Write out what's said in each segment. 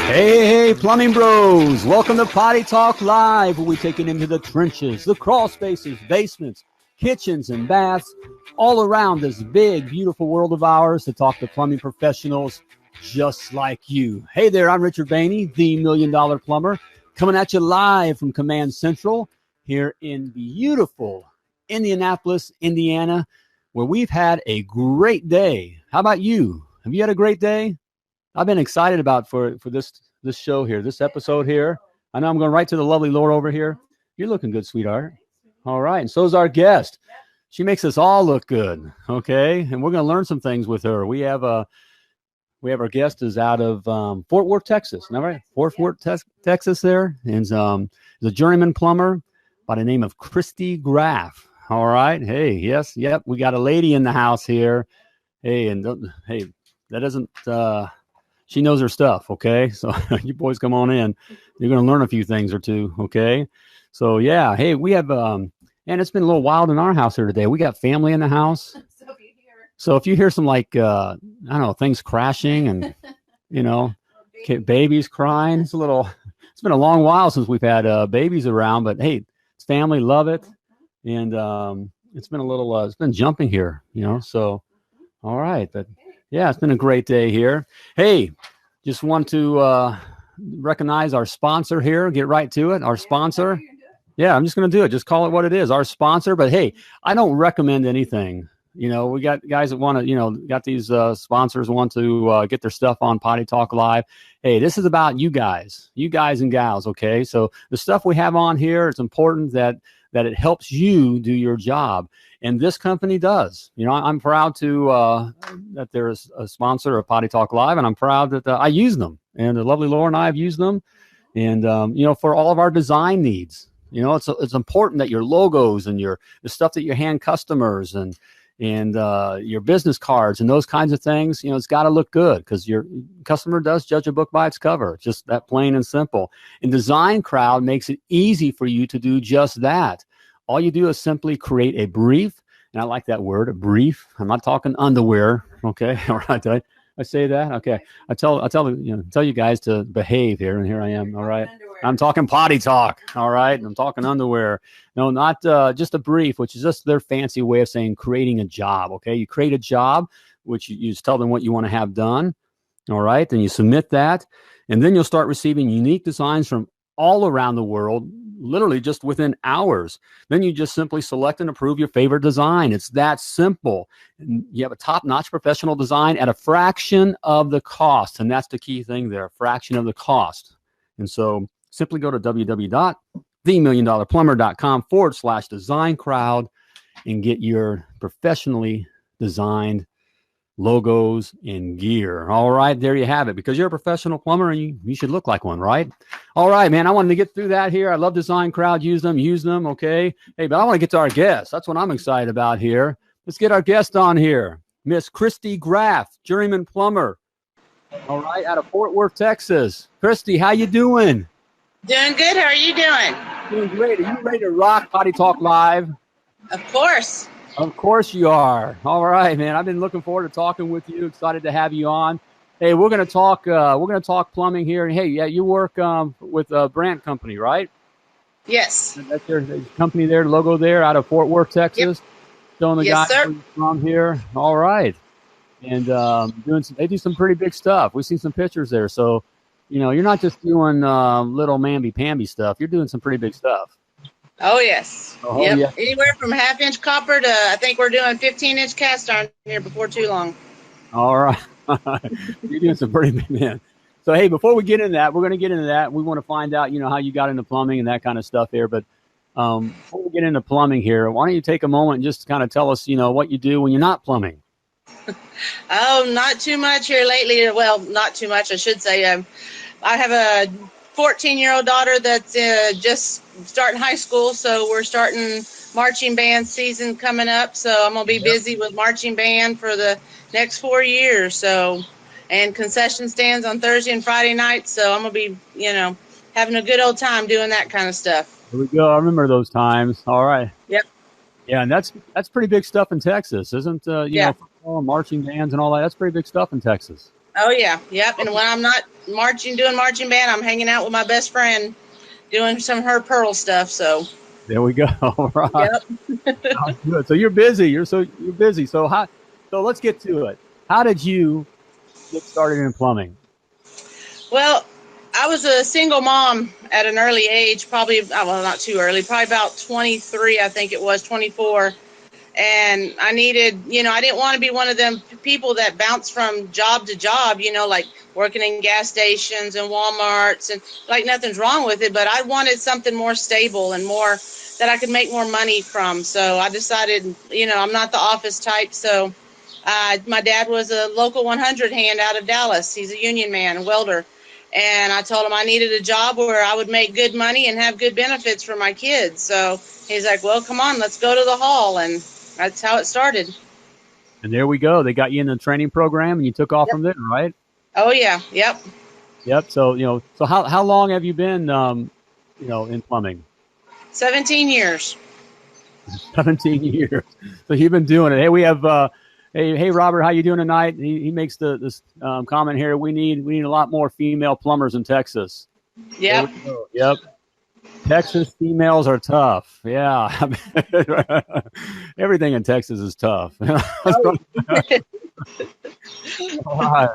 Hey, plumbing bros. Welcome to Potty Talk Live, where we take it into the trenches, the crawl spaces, basements, kitchens, and baths, all around this big, beautiful world of ours to talk to plumbing professionals just like you. Hey there, I'm Richard Behney, the $1 Million Plumber, coming at you live from Command Central here in beautiful Indianapolis, Indiana, where we've had a great day. How about you? Have you had a great day? I've been excited about for this show here, this episode here. I know I'm going right to the lovely Laura over here. You're looking good, sweetheart. All right. And so is our guest. She makes us all look good. Okay. And we're going to learn some things with her. We have our guest is out of Ft.Worth, Texas. Isn't that right? Ft.Worth, Texas there. And the Journeyman Plumber by the name of Kristy Graf. All right. Hey, yes. Yep. We got a lady in the house here. Hey, and that doesn't, she knows her stuff, okay? So you boys come on in. You're going to learn a few things or two, okay? So, yeah. Hey, we have, and it's been a little wild in our house here today. We got family in the house. So if you hear some, like, I don't know, things crashing and, babies crying, it's been a long while since we've had babies around. But, hey, it's family, love it. And it's been it's been jumping here, so, all right. But, yeah, it's been a great day here. Hey, just want to recognize our sponsor here. Get right to it. Our sponsor. Yeah, I'm just going to do it. Just call it what it is. Our sponsor. But, hey, I don't recommend anything. We got guys that want to, got these sponsors want to get their stuff on Potty Talk Live. Hey, this is about you guys and gals, okay? So the stuff we have on here, it's important that it helps you do your job. And this company does. I'm proud to that there's a sponsor of Potty Talk Live, and I'm proud that I use them. And the lovely Laura and I have used them. And, for all of our design needs, it's important that your logos and the stuff that you hand customers and your business cards and those kinds of things, it's got to look good because your customer does judge a book by its cover. It's just that plain and simple. And Design Crowd makes it easy for you to do just that. All you do is simply create a brief, and I like that word, a brief. I'm not talking underwear, okay? All right, did I say that? Okay. I tell you guys to behave here, and here I am. All right. I'm talking potty talk. All right. I'm talking underwear. No, not just a brief, which is just their fancy way of saying creating a job. Okay. You create a job, which you just tell them what you want to have done. All right. Then you submit that, and then you'll start receiving unique designs from all around the world, literally just within hours. Then you just simply select and approve your favorite design. It's that simple. And you have a top-notch professional design at a fraction of the cost. And that's the key thing there, a fraction of the cost. And so simply go to www.themilliondollarplumber.com/design crowd and get your professionally designed logos and gear. All right, there you have it. Because you're a professional plumber and you should look like one, right? All right, man, I wanted to get through that here. I love Design Crowd. Use them, okay? Hey, but I want to get to our guest. That's what I'm excited about here. Let's get our guest on here. Miss Kristy Graf, Journeyman Plumber. All right, out of Ft.Worth, Texas. Kristy, how you doing? Doing good. How are you doing? Doing great. Are you ready to rock Potty Talk Live? Of course. Of course you are. All right, man. I've been looking forward to talking with you. Excited to have you on. Hey, we're going to talk. Talk plumbing here. And hey, yeah, you work with Brandt Company, right? Yes. That's your company there, logo there, out of Ft.Worth, Texas. Yep. Showing the guys where you're from here. All right, and they do some pretty big stuff. We've seen some pictures there. So, you're not just doing little mamby-pamby stuff. You're doing some pretty big stuff. Oh, yes. Oh, yep. Yeah. Anywhere from 1/2-inch copper to, I think we're doing 15-inch cast iron here before too long. All right. You're doing some pretty big, man. So, hey, before we get into that, we're going to get into that. We want to find out, how you got into plumbing and that kind of stuff here. But before we get into plumbing here, why don't you take a moment and just kind of tell us, what you do when you're not plumbing? Oh, not too much here lately. Well, not too much, I should say. I have a 14-year-old daughter that's just starting high school, so we're starting marching band season coming up. So I'm going to be busy with marching band for the next 4 years. So, and concession stands on Thursday and Friday nights. So I'm going to be, having a good old time doing that kind of stuff. Here we go. I remember those times. All right. Yep. Yeah, and that's pretty big stuff in Texas, isn't Yeah. football, marching bands and all that. That's pretty big stuff in Texas. Oh yeah. Yep. And when I'm not doing marching band, I'm hanging out with my best friend doing some of her pearl stuff. So There we go. All right. yep. Sounds good. So you're busy. You're busy. So let's get to it. How did you get started in plumbing? Well, I was a single mom at an early age, probably, well, not too early, probably about 23, I think it was, 24. And I needed, I didn't want to be one of them people that bounce from job to job, like working in gas stations and Walmarts, and like nothing's wrong with it, but I wanted something more stable and more that I could make more money from. So I decided, I'm not the office type. So my dad was a local 100 hand out of Dallas. He's a union man, a welder. And I told him I needed a job where I would make good money and have good benefits for my kids. So he's like, well, come on, let's go to the hall. And that's how it started. And there we go. They got you in the training program, and you took off from there, right? Oh yeah. Yep. Yep. So so how long have you been in plumbing? 17 years. 17 years. So you've been doing it. Hey, we have hey Robert, how you doing tonight? He makes this comment here. We need a lot more female plumbers in Texas. Yep. Yep. Texas females are tough. Yeah. Everything in Texas is tough. All right.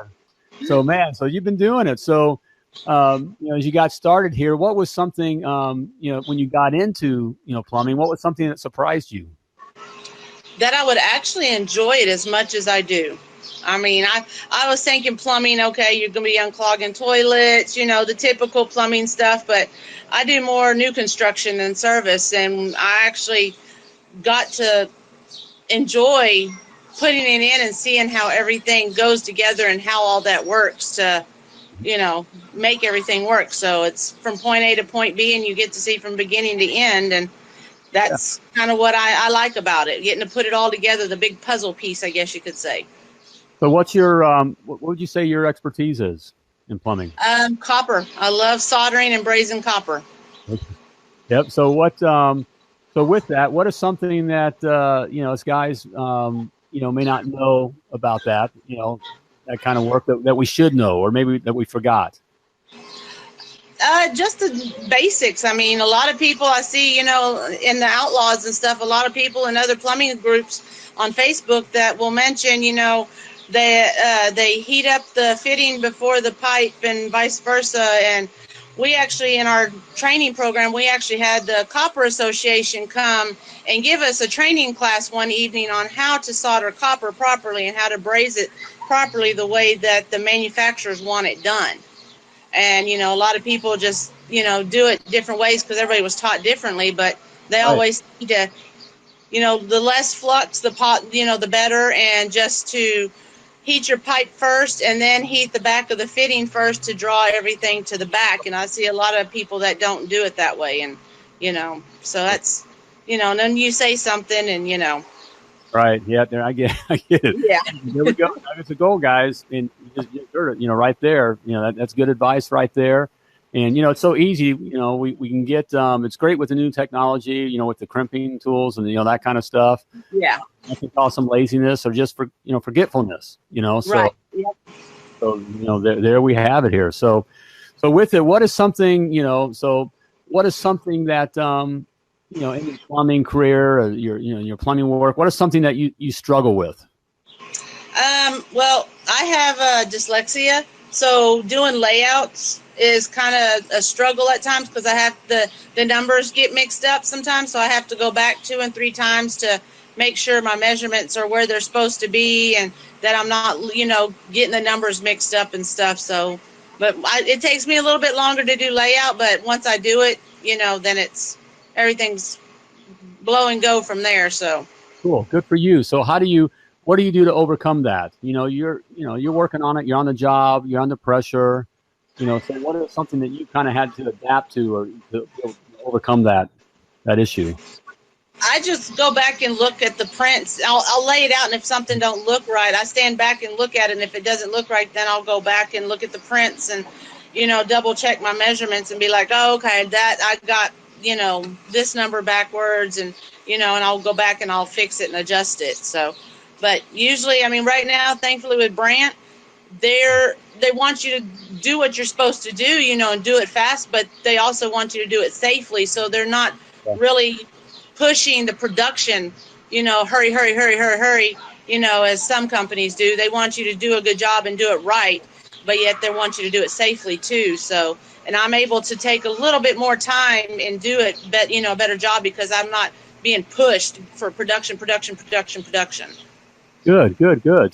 So you've been doing it. So, as you got started here, what was something, when you got into, plumbing, what was something that surprised you? That I would actually enjoy it as much as I do. I mean, I was thinking plumbing, okay, you're going to be unclogging toilets, the typical plumbing stuff, but I do more new construction and service, and I actually got to enjoy putting it in and seeing how everything goes together and how all that works to, make everything work. So it's from point A to point B, and you get to see from beginning to end, and that's kind of what I like about it, getting to put it all together, the big puzzle piece, I guess you could say. So what's your what would you say your expertise is in plumbing? Copper. I love soldering and brazing copper. Yep. So so with that, what is something that as guys may not know about that that kind of work that we should know, or maybe that we forgot? Just the basics. I mean, a lot of people I see, in the Outlaws and stuff, a lot of people in other plumbing groups on Facebook that will mention, they heat up the fitting before the pipe and vice versa. And we actually, in our training program, we actually had the Copper Association come and give us a training class one evening on how to solder copper properly and how to braze it properly the way that the manufacturers want it done. And, a lot of people just, do it different ways because everybody was taught differently, but they always need to, the less flux, the pot, the better, and just to heat your pipe first and then heat the back of the fitting first to draw everything to the back. And I see a lot of people that don't do it that way. And, so that's, and then you say something and, Right. Yeah. There. I get it. Yeah. There we go. That's a goal, guys. And you just heard it, right there. That's good advice right there. And, it's so easy. We can get, it's great with the new technology, with the crimping tools and, that kind of stuff. Yeah. I can call some laziness or just for, forgetfulness, so, right. Yep. So, there we have it here. So with it, what is something, what is something that, in your plumbing career or your plumbing work, what is something that you struggle with? Well, I have dyslexia, so doing layouts is kind of a struggle at times because I have the numbers get mixed up sometimes, so I have to go back 2 and 3 times to make sure my measurements are where they're supposed to be and that I'm not, getting the numbers mixed up and stuff. So, but it takes me a little bit longer to do layout, but once I do it, then everything's blow and go from there. So cool. Good for you. So what do you do to overcome that? You're working on it. You're on the job. You're under pressure. So what is something that you kind of had to adapt to or to overcome that issue? I just go back and look at the prints. I'll lay it out, and if something don't look right, I stand back and look at it. And if it doesn't look right, then I'll go back and look at the prints and, double check my measurements and be like, oh, okay, that I got, this number backwards. And, and I'll go back and I'll fix it and adjust it. So, but usually, I mean, right now, thankfully with Brandt, they want you to do what you're supposed to do, and do it fast, but they also want you to do it safely. So they're not really pushing the production, hurry, hurry, hurry, hurry, hurry, as some companies do. They want you to do a good job and do it right, but yet they want you to do it safely too. So, and I'm able to take a little bit more time and do it, but a better job because I'm not being pushed for production. Good.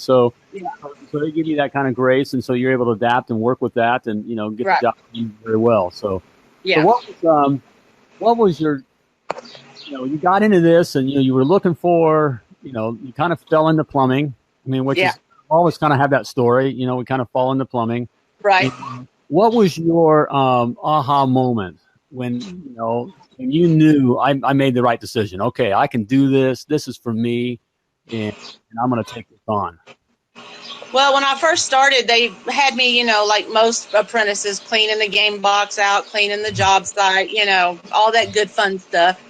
So, Yeah. so they give you that kind of grace, and so you're able to adapt and work with that, and get the job done very well. So, yeah. So what was your, you got into this, and you were looking for, you kind of fell into plumbing. I mean, which is always kind of have that story. We kind of fall into plumbing. Right. What was your aha moment when you knew I made the right decision? Okay, I can do this. This is for me, and I'm going to take this on. Well, when I first started, they had me, like most apprentices, cleaning the game box out, cleaning the job site, all that good fun stuff.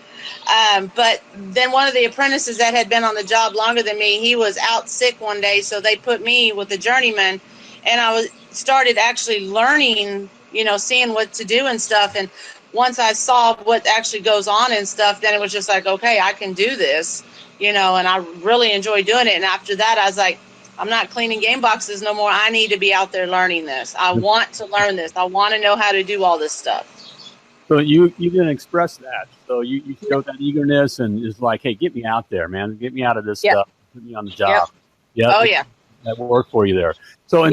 But then one of the apprentices that had been on the job longer than me, he was out sick one day, so they put me with the journeyman, and I started actually learning, seeing what to do and stuff. And once I saw what actually goes on and stuff, then it was just like, okay, I can do this, and I really enjoy doing it. And after that, I was like, I'm not cleaning game boxes no more. I need to be out there learning this. I want to learn this. I want to know how to do all this stuff. So you didn't express that. So you showed that eagerness and is like, hey, get me out there, man. Get me out of this stuff. Put me on the job. Yep. Oh, yeah. That will work for you there. So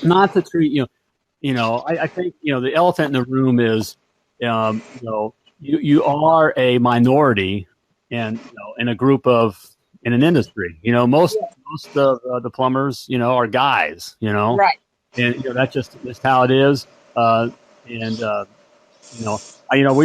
not to treat, I think, the elephant in the room is, you are a minority in a group of, in an industry, most of the plumbers, are guys, Right. And that's just how it is. We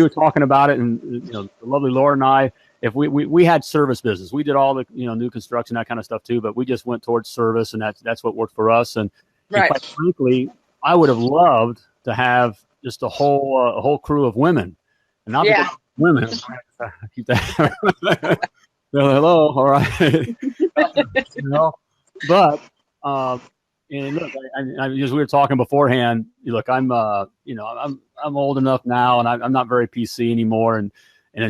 were talking about it, and the lovely Laura and I, if we had service business, we did all the new construction, that kind of stuff too, but we just went towards service, and that's what worked for us. And quite frankly, I would have loved to have just a whole crew of women, and not because women. Keep that. Hello, all right. But and look, I we were talking beforehand. Look, I'm I'm old enough now, and I'm not very PC anymore, and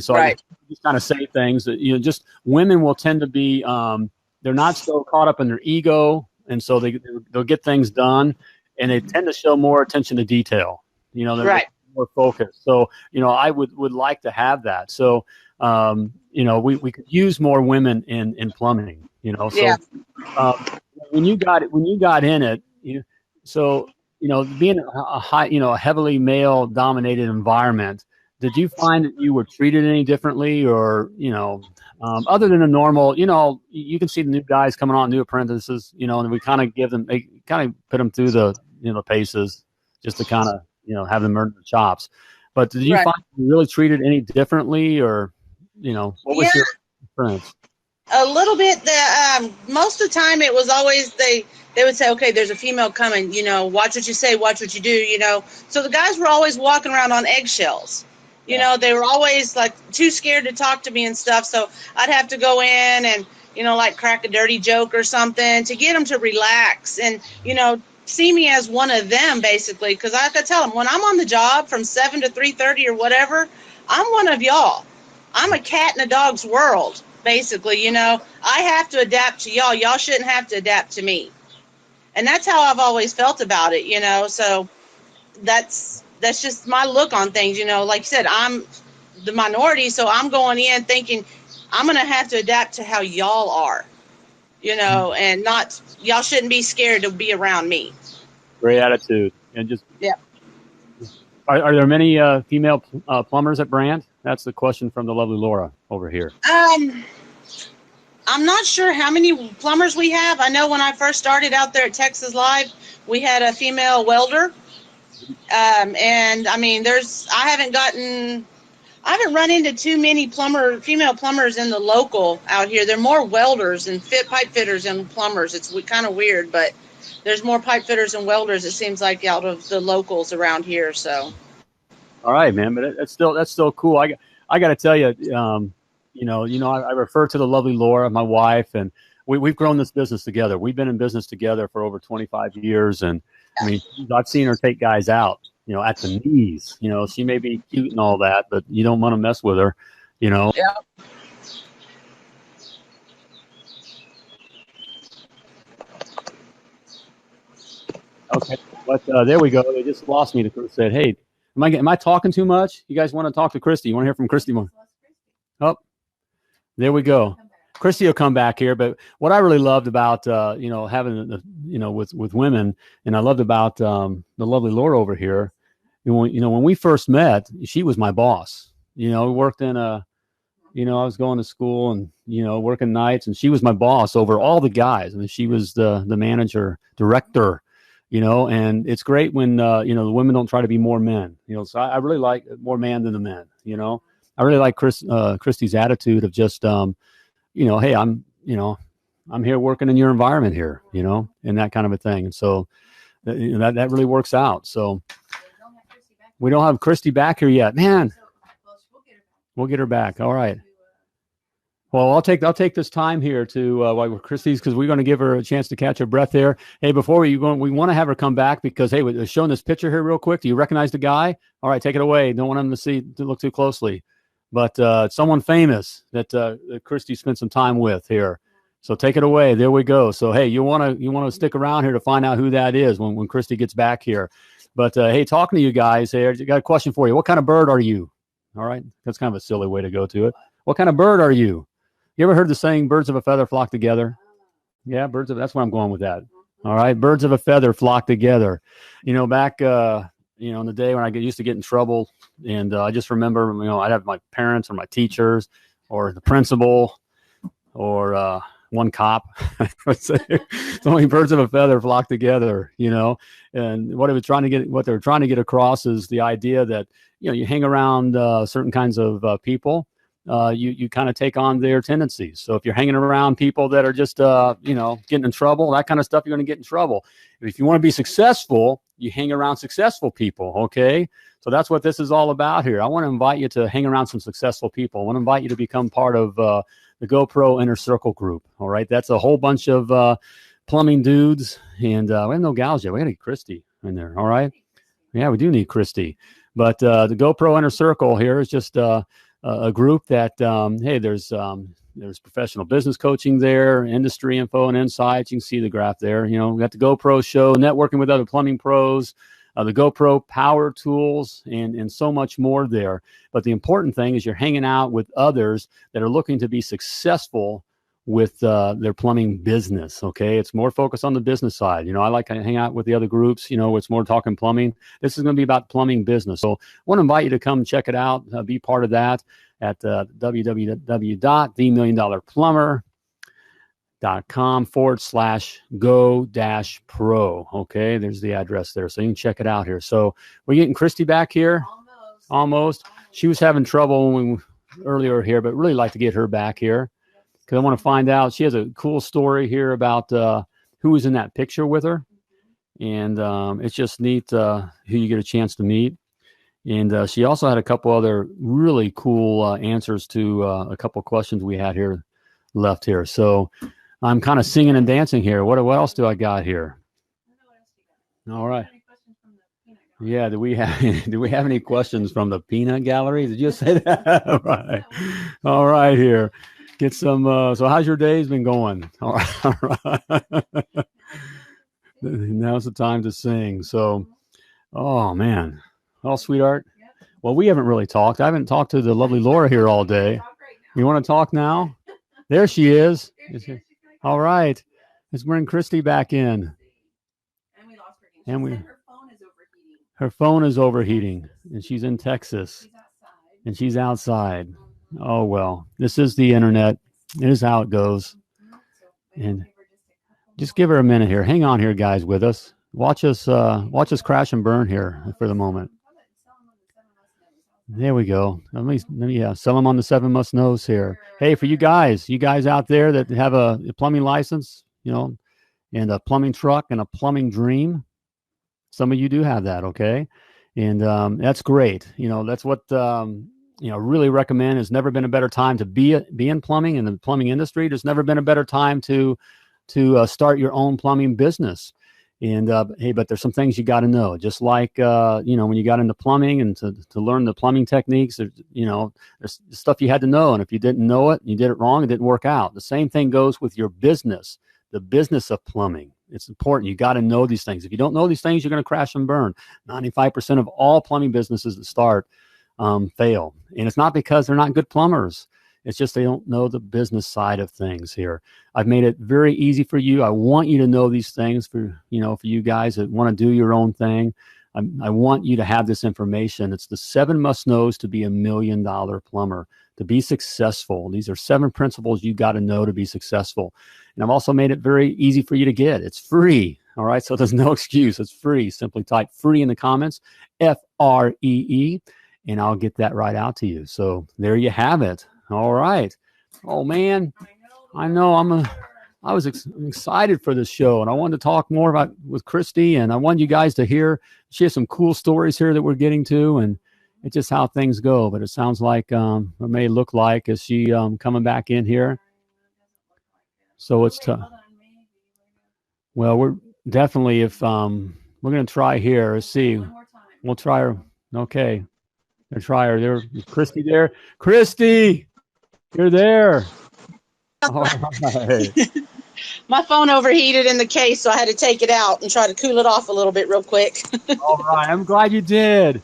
so I just kind of say things that just women will tend to be they're not so caught up in their ego, and so they'll get things done, and they tend to show more attention to detail. They're more focused. So I would like to have that. So we could use more women in plumbing. So when you got in it, being a high, a heavily male dominated environment, did you find that you were treated any differently, or other than a normal, you can see the new guys coming on, new apprentices, and we kind of put them through the the paces just to kind of have them earn the chops. But did you find you really treated any differently, or what was your experience? A little bit. Most of the time it was always they would say, okay, there's a female coming, watch what you say, watch what you do, So the guys were always walking around on eggshells. They were always like too scared to talk to me and stuff. So I'd have to go in and, like crack a dirty joke or something to get them to relax and, see me as one of them, basically. Because I could tell them when I'm on the job from 7 to 3:30 or whatever, I'm one of y'all. I'm a cat in a dog's world. Basically, I have to adapt to y'all. Y'all shouldn't have to adapt to me. And that's how I've always felt about it, So that's just my look on things, Like you said, I'm the minority, so I'm going in thinking I'm going to have to adapt to how y'all are, and not, y'all shouldn't be scared to be around me. Great attitude. And just Are there many female plumbers at Brandt? That's the question from the lovely Laura over here. I'm not sure how many plumbers we have. I know when I first started out there at Texas Live, we had a female welder. And I mean, I haven't run into too many female plumbers in the local out here. There are more welders and pipe fitters and plumbers. It's kind of weird, but there's more pipe fitters and welders, it seems like, out of the locals around here. So. All right, man, but that's still cool. I got to tell you, I refer to the lovely Laura, my wife, and we've grown this business together. We've been in business together for over 25 years. And I mean, I've seen her take guys out, at the knees. She may be cute and all that, but you don't want to mess with her, Yeah. Okay, but there we go. They just lost me. They said, "Hey, am I talking too much? You guys want to talk to Kristy? You want to hear from Kristy more?" Oh, there we go. Kristy will come back here. But what I really loved about having with women, and I loved about the lovely Laura over here. When we first met, she was my boss. We worked in I was going to school and working nights, and she was my boss over all the guys. I mean, she was the manager, director. And it's great when, the women don't try to be more men, so I really like more man than the men, I really like Kristy's attitude of just, hey, I'm here working in your environment here, and that kind of a thing. And so that really works out. So we don't have Kristy back here yet, man. We'll get her back. All right. Well, I'll take this time here to while we're Kristy's, because we're going to give her a chance to catch her breath there. Hey, before we want to have her come back because hey, we're showing this picture here real quick. Do you recognize the guy? All right, take it away. Don't want him to look too closely, but someone famous that Kristy spent some time with here. So take it away. There we go. So hey, you want to stick around here to find out who that is when Kristy gets back here. But hey, talking to you guys here, I got a question for you. What kind of bird are you? All right, that's kind of a silly way to go to it. What kind of bird are you? You ever heard the saying, birds of a feather flock together? Yeah, that's where I'm going with that. All right, birds of a feather flock together. Back, in the day when I used to get in trouble, and I just remember, I'd have my parents or my teachers or the principal or one cop. So many birds of a feather flock together, and what they're trying to get across is the idea that, you hang around certain kinds of people. You kind of take on their tendencies. So if you're hanging around people that are just, getting in trouble, that kind of stuff, you're going to get in trouble. If you want to be successful, you hang around successful people. Okay. So that's what this is all about here. I want to invite you to hang around some successful people. I want to invite you to become part of the GoPro Inner Circle group. All right. That's a whole bunch of plumbing dudes. And we have no gals yet. We got to get Kristy in there. All right. Yeah, we do need Kristy. But the GoPro Inner Circle here is just a group that, hey, there's professional business coaching there, industry info and insights. You can see the graph there. We got the GoPro show, networking with other plumbing pros, the GoPro power tools, and so much more there. But the important thing is you're hanging out with others that are looking to be successful with their plumbing business. Okay, it's more focused on the business side. I like to hang out with the other groups. It's more talking plumbing. This is going to be about plumbing business. So I want to invite you to come check it out, be part of that at www.themilliondollarplumber.com/go-pro. Okay, there's the address there, so you can check it out here. So we're getting Kristy back here. Almost. She was having trouble earlier here, but really like to get her back here. Because I want to find out. She has a cool story here about who was in that picture with her. And it's just neat who you get a chance to meet. And she also had a couple other really cool answers to a couple questions we had here left here. So I'm kind of singing and dancing here. What else do I got here? All right. Yeah, do we have any questions from the peanut gallery? Did you say that? All right. All right here. Get some so how's your days been going? All right. Now's the time to sing. So oh man. Oh, sweetheart. Well, we haven't really talked. I haven't talked to the lovely Laura here all day. You want to talk now? There she is. All right. Let's bring Kristy back in. And her phone is overheating, and she's in Texas, and she's outside. Oh, well, this is the internet. It is how it goes. And just give her a minute here. Hang on here, guys, with us. Watch us crash and burn here for the moment. There we go. Let me sell them on the 7 must knows here. Hey, for you guys out there that have a plumbing license, and a plumbing truck and a plumbing dream. Some of you do have that, okay? And that's great. That's what really recommend. There's never been a better time to be in plumbing, in the plumbing industry. There's never been a better time to start your own plumbing business. And hey, but there's some things you got to know. Just like when you got into plumbing and to learn the plumbing techniques, there's stuff you had to know. And if you didn't know it, and you did it wrong, it didn't work out. The same thing goes with your business, the business of plumbing. It's important. You got to know these things. If you don't know these things, you're going to crash and burn. 95% of all plumbing businesses that start fail. And it's not because they're not good plumbers. It's just they don't know the business side of things here. I've made it very easy for you. I want you to know these things for you guys that want to do your own thing. I want you to have this information. It's the 7 must-knows to be $1 million plumber, to be successful. These are 7 principles you got to know to be successful. And I've also made it very easy for you to get. It's free. All right. So there's no excuse. It's free. Simply type free in the comments, FREE, and I'll get that right out to you. So there you have it. All right. Oh man, I know I'm excited for this show, and I wanted to talk more with Kristy, and I want you guys to hear. She has some cool stories here that we're getting to, and it's just how things go. But it sounds like it may look like is she coming back in here. So it's tough. Well, we're definitely we're going to try here. Let's see. We'll try her. Okay. We'll try her. There, is Kristy there? Kristy, you're there. All right. My phone overheated in the case, so I had to take it out and try to cool it off a little bit real quick. All right. I'm glad you did.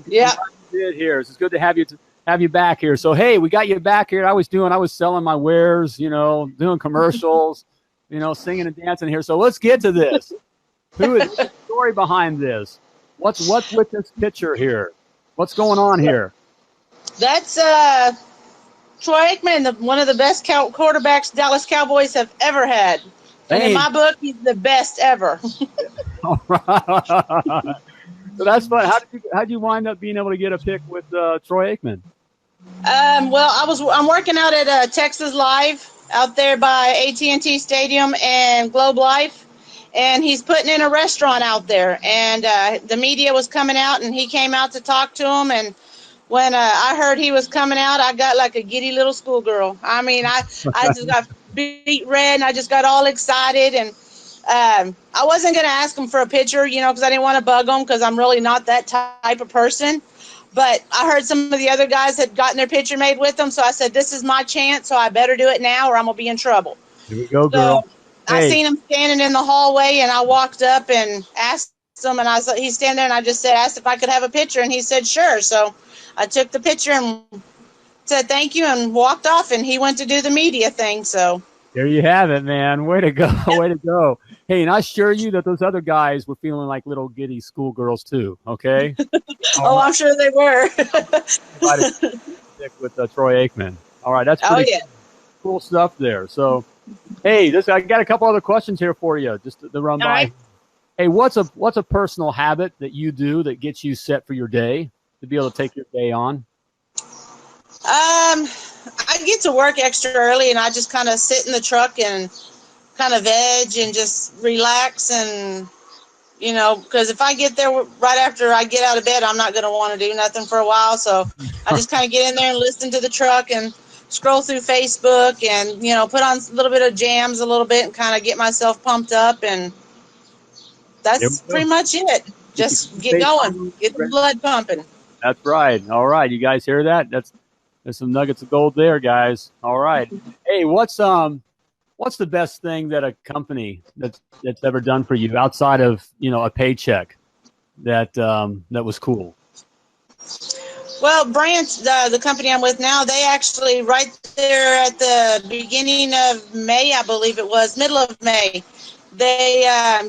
Yeah. You did here. It's good to have you back here. So, hey, we got you back here. I was selling my wares, doing commercials, singing and dancing here. So let's get to this. What's the story behind this? What's with this picture here? What's going on here? That's Troy Aikman, one of the best quarterbacks Dallas Cowboys have ever had. And in my book, he's the best ever. All right. So that's fun. How did you wind up being able to get a pick with Troy Aikman? Well, I'm working out at Texas Live out there by AT&T Stadium and Globe Life, and he's putting in a restaurant out there. And the media was coming out, and he came out to talk to him. And when I heard he was coming out, I got like a giddy little schoolgirl. I mean, I just got beet red, and I just got all excited. And I wasn't going to ask him for a picture, because I didn't want to bug him, because I'm really not that type of person. But I heard some of the other guys had gotten their picture made with them, so I said, this is my chance, so I better do it now or I'm going to be in trouble. Here we go, girl. So I seen him standing in the hallway, and I walked up and asked him, and he's standing there, and I just asked if I could have a picture, and he said, sure. So I took the picture and said thank you and walked off, and he went to do the media thing. So there you have it, man. Way to go. Way to go. Hey, and I assure you that those other guys were feeling like little giddy schoolgirls too, okay? I'm sure they were. Stick with Troy Aikman. All right, that's pretty cool stuff there. So, hey, I got a couple other questions here for you, just to run by. Right. Hey, what's a personal habit that you do that gets you set for your day to be able to take your day on? I get to work extra early, and I just kind of sit in the truck and kind of veg and just relax. And, because if I get there right after I get out of bed, I'm not going to want to do nothing for a while. So I just kind of get in there and listen to the truck and scroll through Facebook and, put on a little bit of jams a little bit and kind of get myself pumped up. And that's pretty much it. Just get going, get the blood pumping. That's right. All right. You guys hear that? There's some nuggets of gold there, guys. All right. Hey, what's the best thing that a company that's ever done for you outside of a paycheck that was cool? Well, Brandt, the company I'm with now, they actually right there at the beginning of May, I believe it was, middle of May, they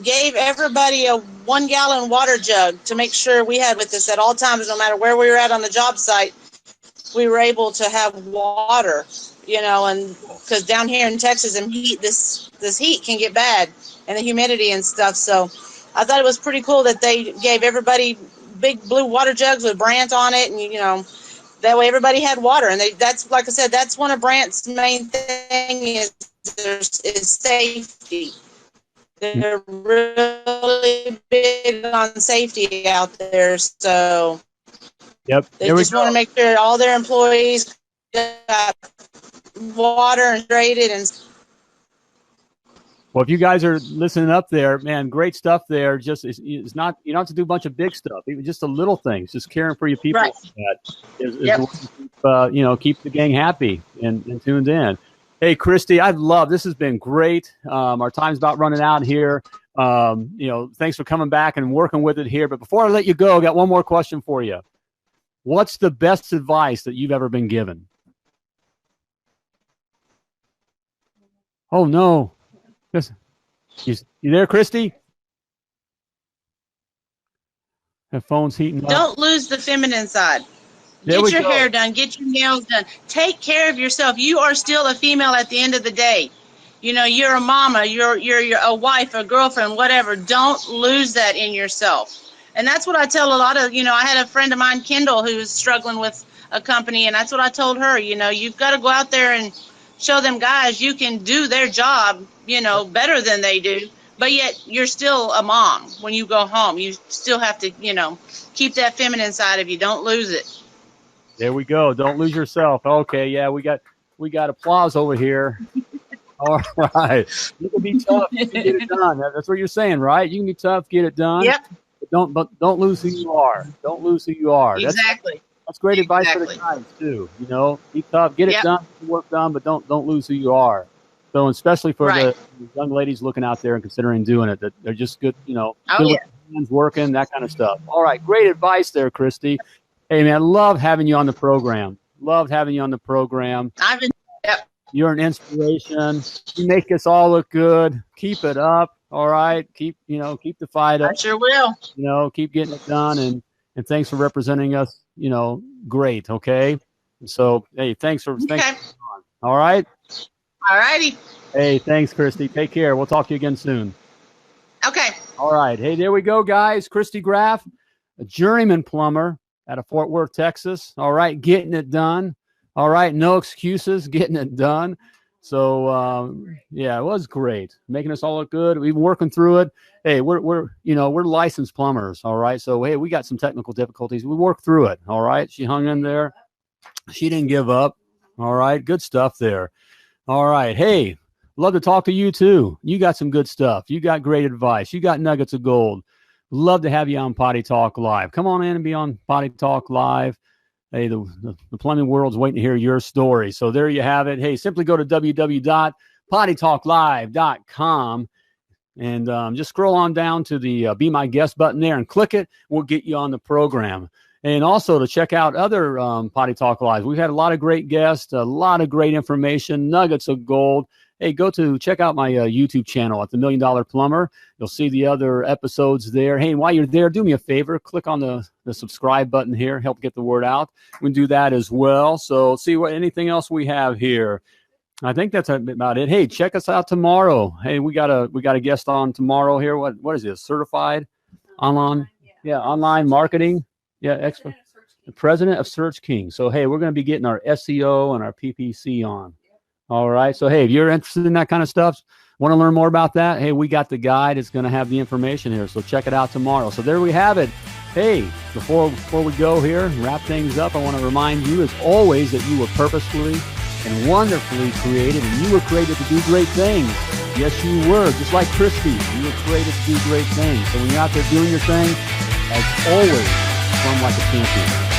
gave everybody a 1-gallon water jug to make sure we had with us at all times, no matter where we were at on the job site. We were able to have water, and because down here in Texas and this heat can get bad, and the humidity and stuff. So I thought it was pretty cool that they gave everybody big blue water jugs with Brandt on it, and that way everybody had water. And that's like I said, that's one of Brandt's main thing is safety. They're really big on safety out there. So Yep. They just want to make sure all their employees got water and hydrated and. Well, if you guys are listening up there, man, great stuff there. Just it's not, you don't have to do a bunch of big stuff. Even just the little things, just caring for your people. Right. Is keep the gang happy and tuned in. Hey, Kristy, this has been great. Our time's about running out here. Thanks for coming back and working with it here. But before I let you go, I got one more question for you. What's the best advice that you've ever been given? Oh, no. You there, Kristy? The phone's heating up. Don't lose the feminine side. Get your hair done. Get your nails done. Take care of yourself. You are still a female at the end of the day. You're a mama. You're a wife, a girlfriend, whatever. Don't lose that in yourself. And that's what I tell a lot of, I had a friend of mine, Kendall, who was struggling with a company, and that's what I told her. You've got to go out there and show them guys you can do their job, better than they do. But yet you're still a mom when you go home. You still have to, keep that feminine side of you. Don't lose it. There we go. Don't lose yourself. Okay, yeah, we got applause over here. All right. You can be tough. You can get it done. That's what you're saying, right? You can be tough, get it done. Yep. But don't lose who you are. Don't lose who you are. Exactly. That's great advice for the guys too. Be tough, get it done, get the work done, but don't lose who you are. So especially for the young ladies looking out there and considering doing it, that they're just good, good with hands working, that kind of stuff. All right, great advice there, Kristy. Hey man, love having you on the program. You're an inspiration. You make us all look good. Keep it up. All right. Keep the fight up. I sure will. Keep getting it done. And thanks for representing us, great. Okay. So, hey, thanks for all right. All righty. Hey, thanks, Kristy. Take care. We'll talk to you again soon. Okay. All right. Hey, there we go, guys. Kristy Graf, a journeyman plumber out of Ft.Worth, Texas. All right. Getting it done. All right. No excuses. Getting it done. So, it was great. Making us all look good. We've been working through it. Hey, we're licensed plumbers. All right. So, hey, we got some technical difficulties. We worked through it. All right. She hung in there. She didn't give up. All right. Good stuff there. All right. Hey, love to talk to you too. You got some good stuff. You got great advice. You got nuggets of gold. Love to have you on Potty Talk Live. Come on in and be on Potty Talk Live. Hey, the plumbing world's waiting to hear your story. So there you have it. Hey, simply go to www.pottytalklive.com and just scroll on down to the Be My Guest button there and click it. We'll get you on the program. And also to check out other Potty Talk Lives. We've had a lot of great guests, a lot of great information, nuggets of gold. Hey, check out my YouTube channel at The $1 Million Plumber. You'll see the other episodes there. Hey, and while you're there, do me a favor. Click on the subscribe button here. Help get the word out. We can do that as well. So see anything else we have here. I think that's about it. Hey, check us out tomorrow. Hey, we got a guest on tomorrow here. What is this? Certified online? Yeah, online marketing. Yeah, expert. The president of Search King. So, hey, we're going to be getting our SEO and our PPC on. All right. So, hey, if you're interested in that kind of stuff, want to learn more about that, hey, we got the guide. It's going to have the information here. So check it out tomorrow. So there we have it. Hey, before we go here and wrap things up, I want to remind you, as always, that you were purposefully and wonderfully created, and you were created to do great things. Yes, you were. Just like Kristy, you were created to do great things. So when you're out there doing your thing, as always, swim like a champion.